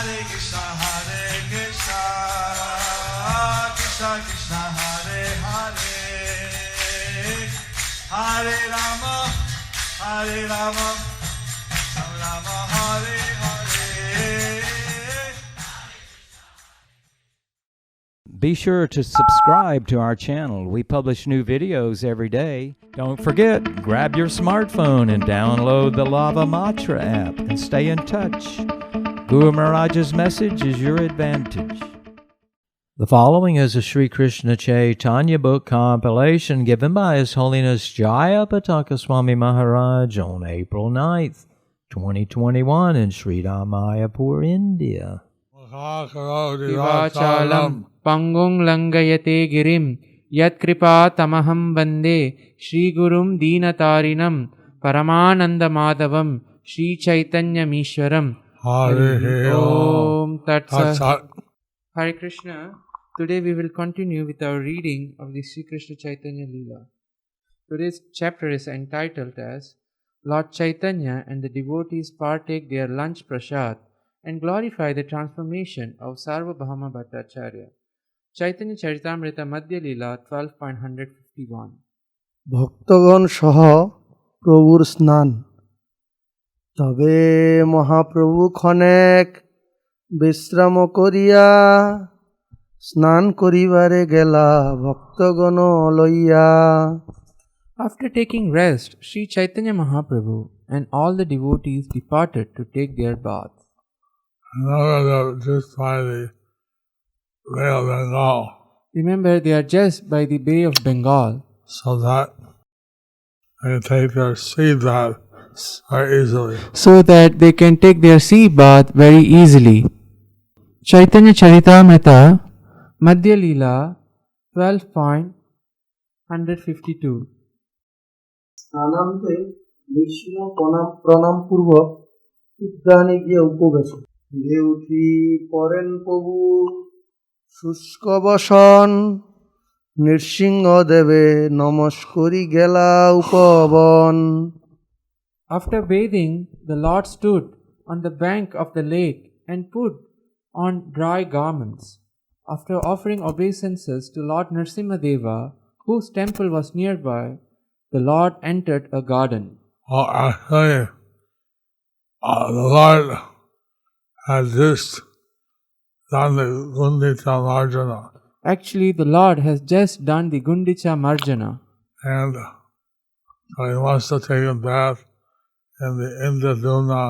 Krishna Krishna Hare Hare Hare Rama Rama Hare Hare. Be sure to subscribe to our channel. We publish new videos every day. Don't forget, grab your smartphone and download the Lava Matra app and stay in touch. Guru Maharaj's message is your advantage. The following is a Sri Krishna Chaitanya book compilation given by His Holiness Jayapataka Swami Maharaj on April 9th, 2021 in Sri Mayapur, India. Vivachalam Pangung Langayate Girim Yat Kripa Tamaham Bande Shri Gurum Deenatarinam Paramananda Madhavam Shri Chaitanya Mishwaram Hare Om Tat Sat. Hare Krishna. Today we will continue with our reading of the Sri Krishna Chaitanya Leela. Today's chapter is entitled as Lord Chaitanya and the devotees partake their lunch prasad and glorify the transformation of Sarvabhauma Bhattacharya. Chaitanya Charitamrita Madhya Leela 12.151. ভক্তগণ সহ প্রভুর স্নান তবে মহাপ্রভু ক্ষণেক বিশ্রাম করিয়া স্নান করিবারে গেলা ভক্তগণ লইয়া. After taking rest, Sri Chaitanya Mahaprabhu and all the devotees departed to take their bath. Just by the Bay of Bengal, Remember, they are just by the Bay of Bengal, so that they can take their sea bath very easily. so that they can take their sea bath very easily. Chaitanya Charitamrita Madhya Leela 12.152. স্নানান্তে Vishnu প্রণাম পূর্বক উদ্যানে গিয়ে উপবেশন ফিরে উঠি পরেন প্রভু শুষ্ক বসন নৃসিংহদেবে নমস্করি গেলা উপবন. After bathing, the Lord stood on the bank of the lake and put on dry garments. After offering obeisances to Lord Nrsimhadeva, whose temple was nearby, the Lord entered a garden. Actually, the Lord had just done the Gundicha Marjana, Actually, the Lord has just done the Gundicha Marjana, and so he wants to take a bath in the Indradumna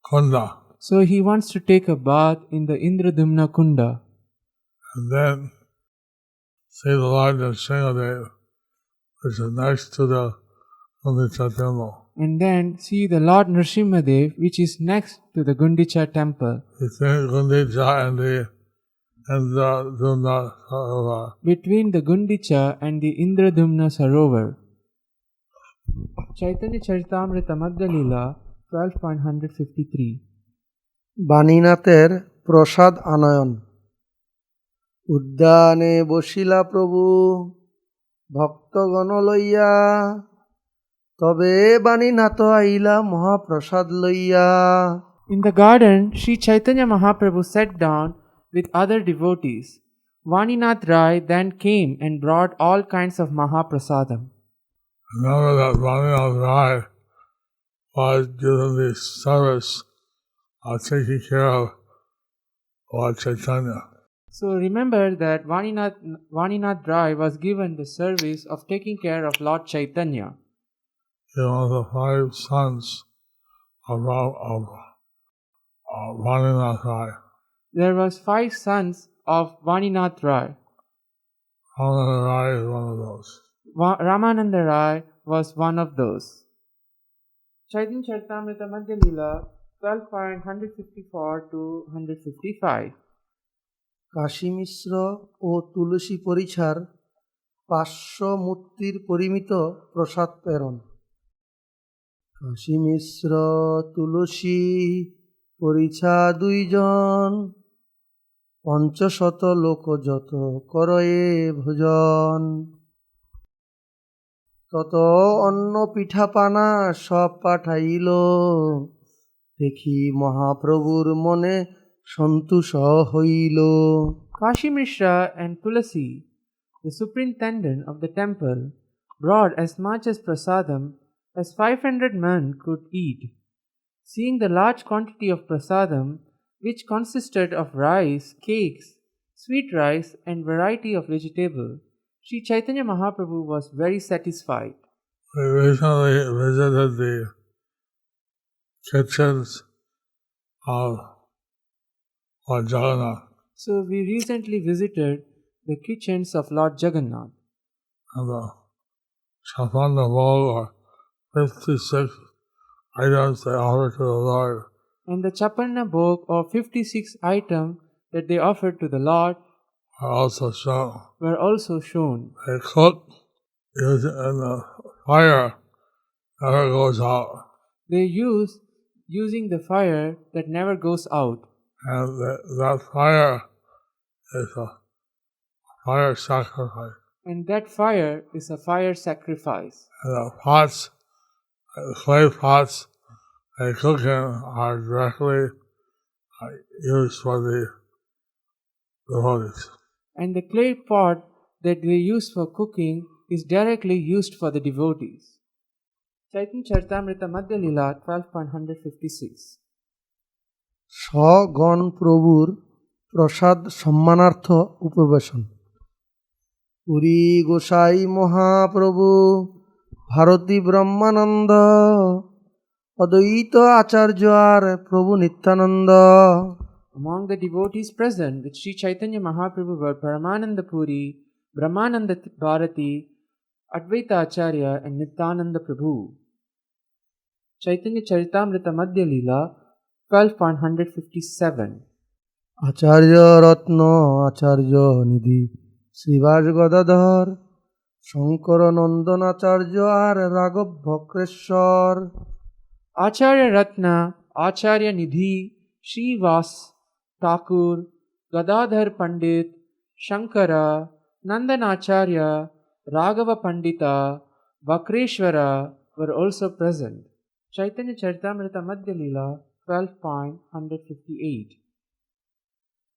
Kunda. so he wants to take a bath in the Indradumna Kunda. And then see the Lord Nrsimhadev, which is next to the Gundicha temple. And then see the Lord Nrsimhadev, which is next to the Gundicha temple. Between Gundicha and the Indradumna Sarovar. Between the Gundicha and the Indradumna Sarovar. Chaitanya Charitamrita Madhya Leela 12.153. বাণীনাথের প্রসাদ আনয়ন উদ্যানে বসিলা প্রভু ভক্তগণ লইয়া তবে বাণীনাথ আইলা মহাপ্রসাদ লইয়া. In the garden, Sri Chaitanya Mahaprabhu sat down with other devotees. Vaninath Rai then came and brought all kinds of Mahaprasadam. Remember that Vaninath Rai was given the service of taking care of Lord Chaitanya. So remember that Vaninath Rai was given the service of taking care of Lord Chaitanya. He was one of the 5 sons of Vaninath Rai. There was 5 sons of Vaninath Rai. Ramananda Rai is one of those. Ramananda Rai was one of those. Chaitanya Charitamrita Madhya Leela 12.154 to 155. Kashi মিশ্র ও তুলসী পরিছার 500 মূর্তির পরিমিত প্রসাদ প্রেরণ. কাশী মিশ্র তুলসী পরিছা 2 জন 500 লোক যত করয়ে ভোজন. তত অন্ন পিঠা পানা সব পাঠাইল দেখি মহাপ্রভুর মনে সন্তোষ হইল। Kashi Mishra and Tulasi, the superintendent of the temple, brought as much as prasadam as 500 men could eat. Seeing the large quantity of prasadam, which consisted of rice, cakes, sweet rice, and variety of vegetable, Sri Chaitanya Mahaprabhu was very satisfied. We recently visited the kitchens of Lord Jagannath, So we recently visited the kitchens of Lord Jagannath, and the Chapanda bowl or 56 items they offer to the Lord and the Chapanna Bhog or 56 items that they offered to the Lord are also shown. were also shown. They cook using the fire never goes out, They use using the fire that never goes out, and that fire is a fire sacrifice. and that fire is a fire sacrifice. And the pots, the clay pots they cook in are directly used for the devotees. And the clay pot that they use for cooking is directly used for the devotees. Chaitanya Charitamrita Madhya Lila 12.156. সগণ প্রভুর প্রসাদ সম্মানার্থ উপবেশন। পুরী গোসাই মহাপ্রভু ভারতী ব্রহ্মানন্দ অদ্বৈত আচার্য আর প্রভু Nityananda. Among the devotees present with Sri Chaitanya Mahaprabhu were Paramananda Puri, Brahmananda Bharati, Advaita Acharya, and Nityananda Prabhu. Chaitanya Charitamrita Madhya Lila 12.157. আচার্য রত্ন আচার্য নিধি শ্রীবাস গদাধর শঙ্কর নন্দন আচার্য আর রাঘব ভক্রেশ্বর। Acharya Ratna, Acharya Nidhi, Srivas, Thakur, Gadadhar Pandit, Shankara, Nandanacharya, Raghava Pandita, Vakreshwara were also present. Chaitanya Charitamrita Madhya Lila 12.158.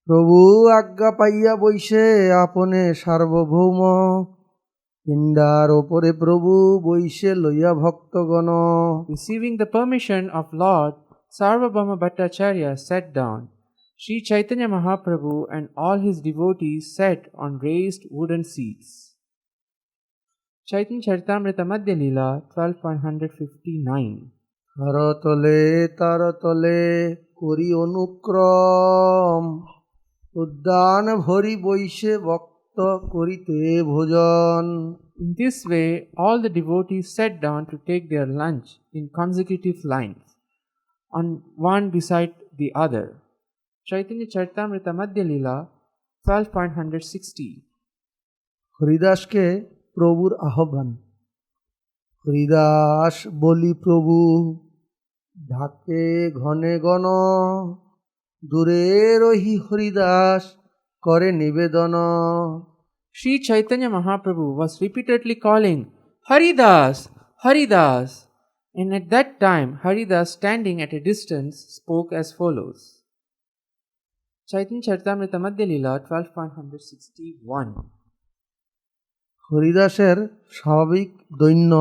প্রভু আজ্ঞা পাইয়া বৈশে আপনে সার্বভৌম পিণ্ডার ওপরে প্রভু বৈশে লইয়া ভক্তগণ। Receiving the permission of Lord, Sarvabhauma Bhattacharya sat down. Sri Chaitanya Mahaprabhu and all his devotees sat on raised wooden seats. Chaitanya Charitamrita Madhya Lila 12.159. তার তলে করি অনুক্রম উদ্যান ভরি বৈশে ভক্ত করিতে ভোজন। In this way, all the devotees sat down to take their lunch in consecutive lines, on one beside the other. Chaitanya Charitamrita Madhya Lila 12.160. হরিদাসকে প্রভুর আহ্বান। হরিদাস বলি প্রভু ঢাকে ঘনে গণ দূরে রহি হরিদাস করে নিবেদন। Sri Chaitanya Mahaprabhu was repeatedly calling, Haridas, Haridas, and at that time Haridas, standing at a distance, spoke as follows. Chaitanya Charitamrita Madhya Lila 12.161. হরিদাসের স্বাভাবিক দৈন্য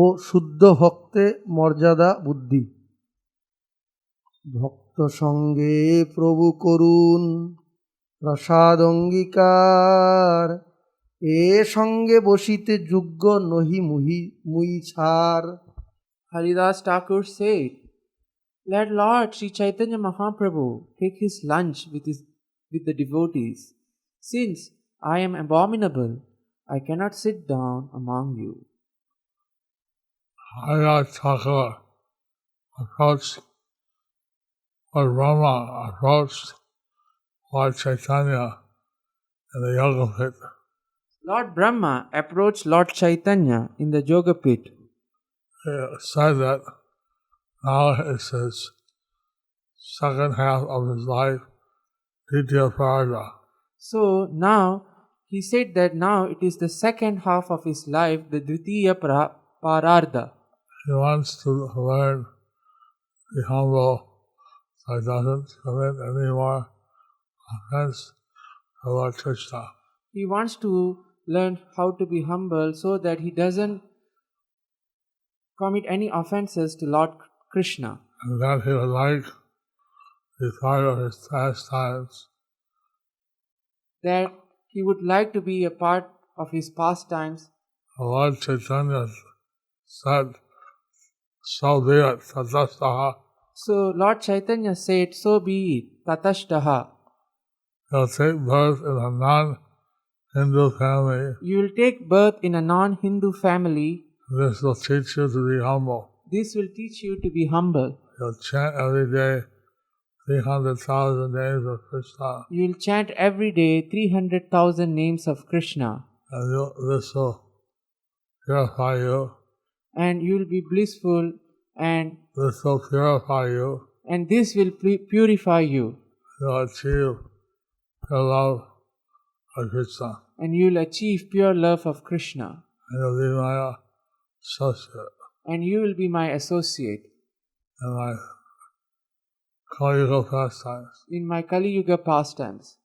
ও শুদ্ধ ভক্তে মর্যাদা বুদ্ধি। ভক্ত সঙ্গে প্রভু করুণ প্রসাদ অঙ্গীকার এ সঙ্গে বসিতে যোগ্য নহি মুই ছাড়। Haridas Thakur said, Let Lord Sri Chaitanya Mahaprabhu take his lunch with the devotees. Since I am abominable, I cannot sit down among you. Haridas Thakur approached, or Rama approached Lord Chaitanya in the Yoga Pit. Lord Brahma approached Lord Chaitanya in the Yoga Pit. He said that now is his second half of his life, Ditya Prarada. So now, he said that now it is the second half of his life, the Dvitiya Pararda. He wants to learn the humble so he doesn't commit any more offense to Lord Krishna. He wants to learn how to be humble so that he doesn't commit any offenses to Lord Krishna. And that he would like to be part of his pastimes. That he would like to be a part of his pastimes. Lord Chaitanya said, so be it, tatastha. So Lord Chaitanya said, so be it, tatashtaha. He'll take birth in a non-Hindu family. You will take birth in a non-Hindu family. This will teach you to be humble. This will teach you to be humble. You'll chant every day 300,000 names of Krishna. You will chant every day 300,000 names of Krishna. And this will purify you. And you will be blissful, and This will purify you. this will purify you. You'll achieve pure love of Krishna. And you will achieve pure love of Krishna. And you'll be my associate And you will be my associate in my Kali Yuga pastimes. in my Kali Yuga pastimes.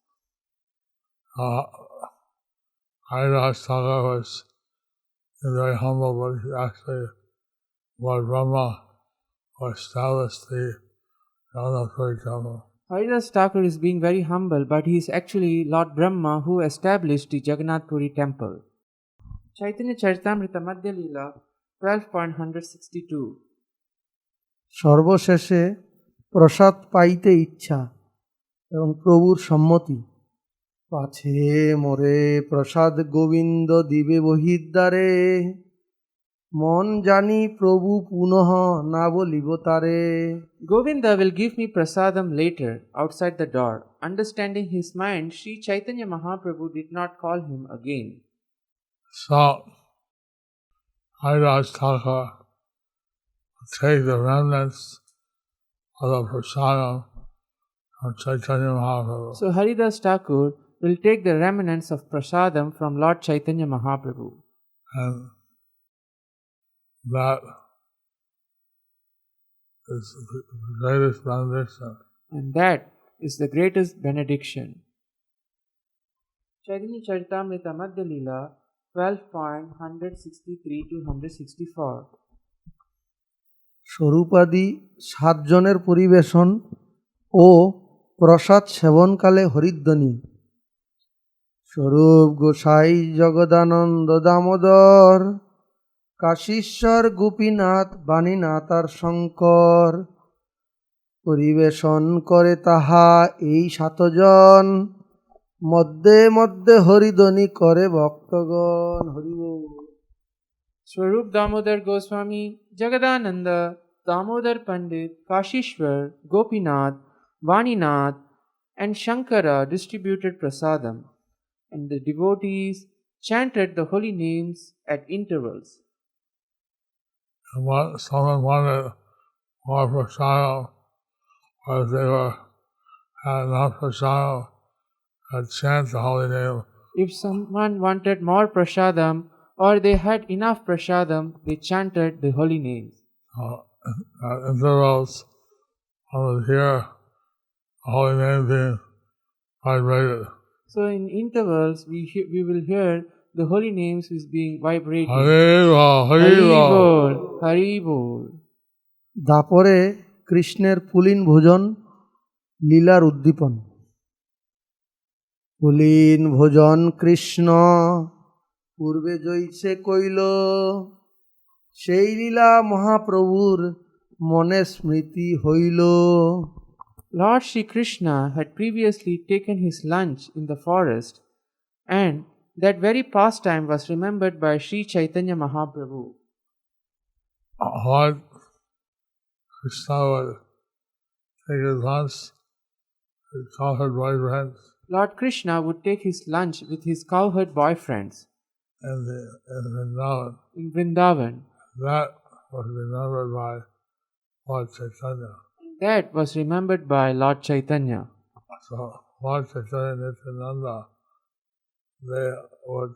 Haridas Thakur was very humble, but he actually, Lord Brahma, who established the Jagannath temple. Haridas Thakur is being very humble, but he is actually Lord Brahma who established the Jagannath Puri temple. Chaitanya Charitamrita Madhya Leela 12.162. সর্বশেষে প্রসাদ পাইতে ইচ্ছা এবং প্রভুর সম্মতি পাছে মোরে প্রসাদ গোবিন্দ দিবে বহির্দ্বারে মন জানি প্রভু পুনঃ না বলিব তারে Govinda will give me prasadam later outside the door. Understanding his mind, Sri Chaitanya Mahaprabhu did not call him again. So, Haridas Thakur take the remnants of the prasadam from Chaitanya Mahaprabhu. So Haridas Thakur will take the remnants of prasadam from Lord Chaitanya Mahaprabhu. And that is the greatest benediction. And that is the greatest benediction. Chaitanya Charitamrita Madhya Leela 12.163 to 164. স্বরূপাদি সাতজনের পরিবেশন ও প্রসাদ সেবনকালে হরিধ্বনি স্বরূপ গোসাই জগদানন্দ দামোদর কাশীশ্বর গোপীনাথ বাণীনাথ আর শঙ্কর পরিবেশন করে তাহা এই সাতজন মধ্যে মধ্যে হরিধ্বনি করে ভক্তগণ হরিবল Swarup Damodar Goswami, Jagadananda, Damodar Pandit, Kashishwar, Gopinath, Vaninath, and Shankara distributed prasadam, and the devotees chanted the holy names at intervals. And someone wanted more prasadam, or if they had enough prasadam, I'd chant the holy name. If someone wanted more prasadam, or they had enough prasadam, they chanted the holy names. At intervals, I would hear the holy name being vibrated. So in intervals, we will hear the holy names is being vibrated. Haribo, Hari Haribo. Bol, Hari Bol. দাপরে কৃষ্ণের পুলিন ভোজন লীলার উদ্দীপন পুলিন ভোজন কৃষ্ণ পূর্বে জৈছে কইল সেই লীলা মহাপ্রভুর মনে স্মৃতি হইল Lord Shri Krishna had previously taken his lunch in the forest, and that very pastime was remembered by Sri Chaitanya Mahaprabhu. Lord Krishna would take his lunch with cowherd boyfriends Lord Krishna would take his lunch with his cowherd boyfriends in Vrindavan. in Vrindavan. That was remembered by Lord Chaitanya. That was remembered by Lord Chaitanya. So Lord Chaitanya and Nityananda, they would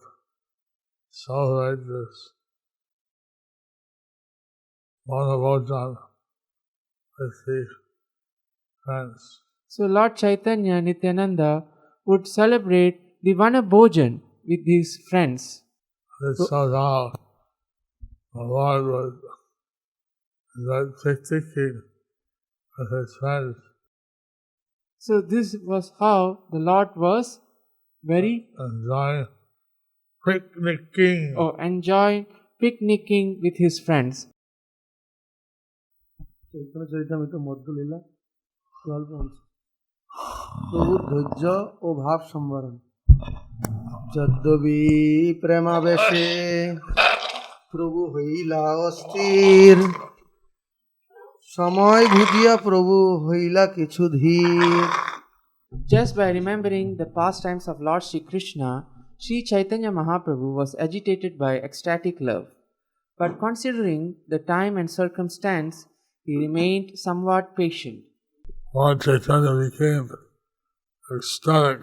celebrate this Bonavojan with the friends. So Lord Chaitanya Nityananda would celebrate the Vana Bhojan with his friends. This somehow the Lord was thinking with his friends. So this was how the Lord was very Enjoying picnicking. enjoying picnicking with his friends. Chaitanya Charitamrita Madhyalila 12 অংশ। প্রভুর ধৈর্য ও ভাব সম্বরণ। যদ্যপি প্রেমাবেশে প্রভু হইলা অস্থির, সময় ভুজিয়া প্রভু হইলা কিছু ধীর। Just by remembering the pastimes of Lord Shri Krishna, Sri Chaitanya Mahaprabhu was agitated by ecstatic love. But considering the time and circumstance, he remained somewhat patient. Lord Chaitanya became ecstatic,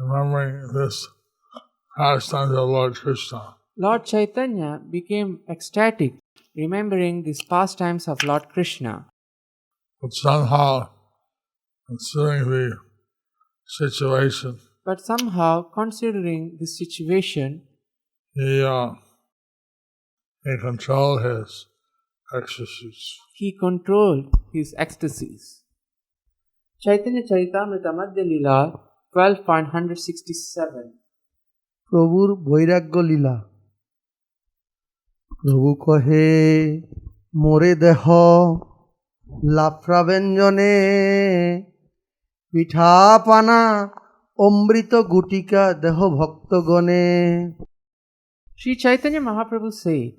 remembering this pastime of Lord Krishna. Lord Chaitanya became ecstatic, remembering these pastimes of Lord Krishna. But somehow, considering the situation, Considering the situation, he controlled his ecstasies. he controlled his ecstasies. Chaitanya Charitamrita Madhya Lila 12.167. প্রভুর বৈরাগ্য লীলা। প্রভু কহে মোরে দেহ লাফরা ব্যঞ্জনে, পিঠা পানা অমৃত গুটিকা দেহ ভক্তগণে। Sri Chaitanya Mahaprabhu said,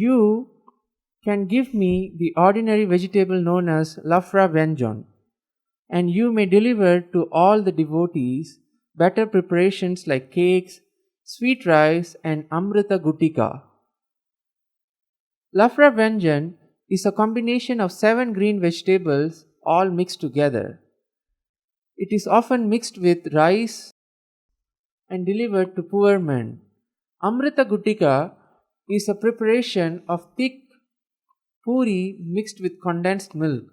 "You can give me the ordinary vegetable known as Lafra Vyanjan, and you may deliver to all the devotees better preparations like cakes, sweet rice, and Amrita Gutika." Lafra Vyanjan is a combination of 7 green vegetables all mixed together. It is often mixed with rice and delivered to poor men. Amrita Gutika is a preparation of thick puri mixed with condensed milk.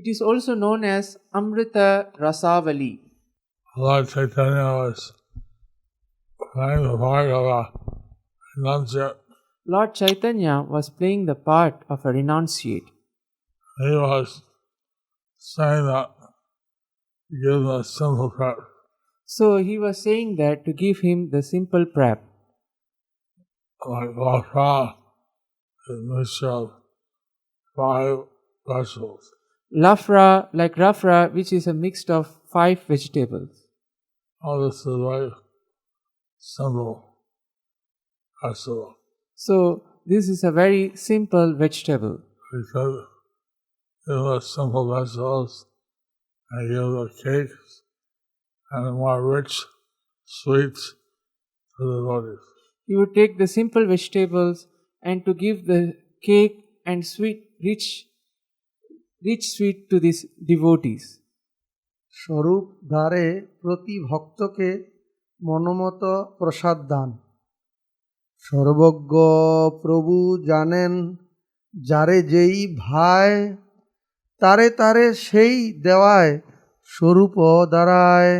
It is also known as Amrita Rasavali. Lord Chaitanya was playing the part of a renunciate. Lord Chaitanya was playing the part of a renunciate. He was saying that to give him a simple prep. So he was saying that to give him the simple prep. Like Lafra is a mixture of 5 vegetables. Lafra, like Rafra, which is a mix of 5 vegetables. All this is very simple vegetable. So this is a very simple vegetable. Because give us simple vegetables and give the cakes and the more rich sweets to the devotees. He would take the simple vegetables and to give the cake and sweet, rich sweet to these devotees. স্বরূপ দ্বারে প্রতি ভক্তকে মনোমত প্রসাদ দান। সর্বজ্ঞ প্রভু জানেন যারে যেই ভায়, তারে তারে সেই দেওয়ায় স্বরূপ দাঁড়ায়।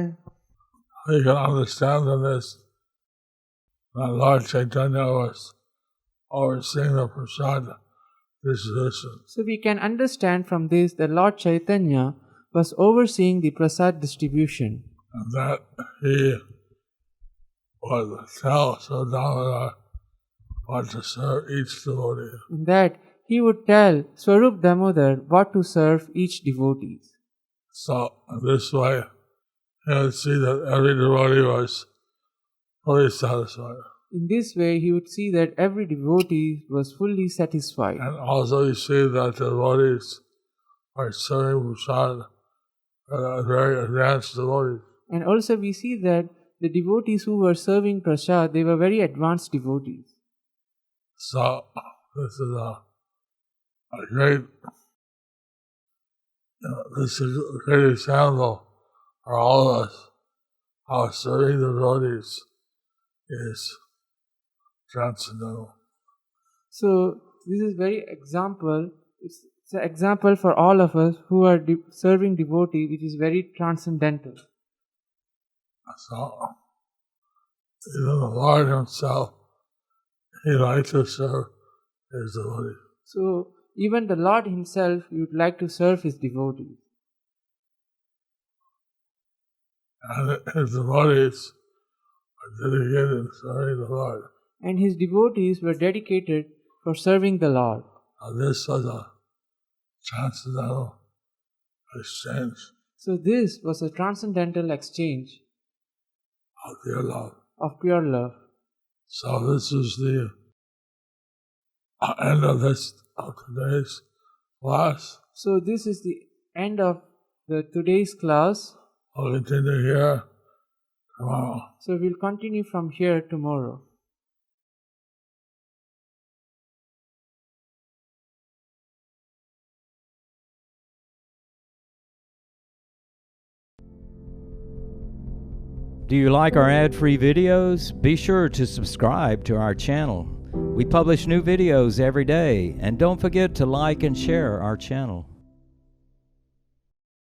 We can understand from this that Lord Chaitanya was overseeing the prasad distribution. So we can understand from this that Lord Chaitanya was overseeing the prasad distribution. And that he would tell Swadhamana what to serve each devotee. In that he would tell Swarup Damodar what to serve each devotee. So in this way, he would see that every devotee was fully satisfied. In this way, he would see that every devotee was fully satisfied. And also you see that the devotees are serving prasad very advanced devotees. And also we see that the devotees who were serving prasad, they were very advanced devotees. So this is a great this is a great example for all of us how serving the devotees is transcendental. So this is very example It's an example for all of us who are serving devotee, which is very transcendental. So, even the Lord Himself, He likes to serve His devotees. So, even the Lord Himself, He would like to serve His devotees. And His devotees are dedicated to serving the Lord. And His devotees were dedicated for serving the Lord. This was a transcendental exchange So, this was a transcendental exchange of pure love. of pure love. So this is the end of today's class. So, this is the end of today's class. We'll continue here tomorrow. So, we'll continue from here tomorrow. Do you like our ad-free videos? Be sure to subscribe to our channel. We publish new videos every day, and don't forget to like and share our channel.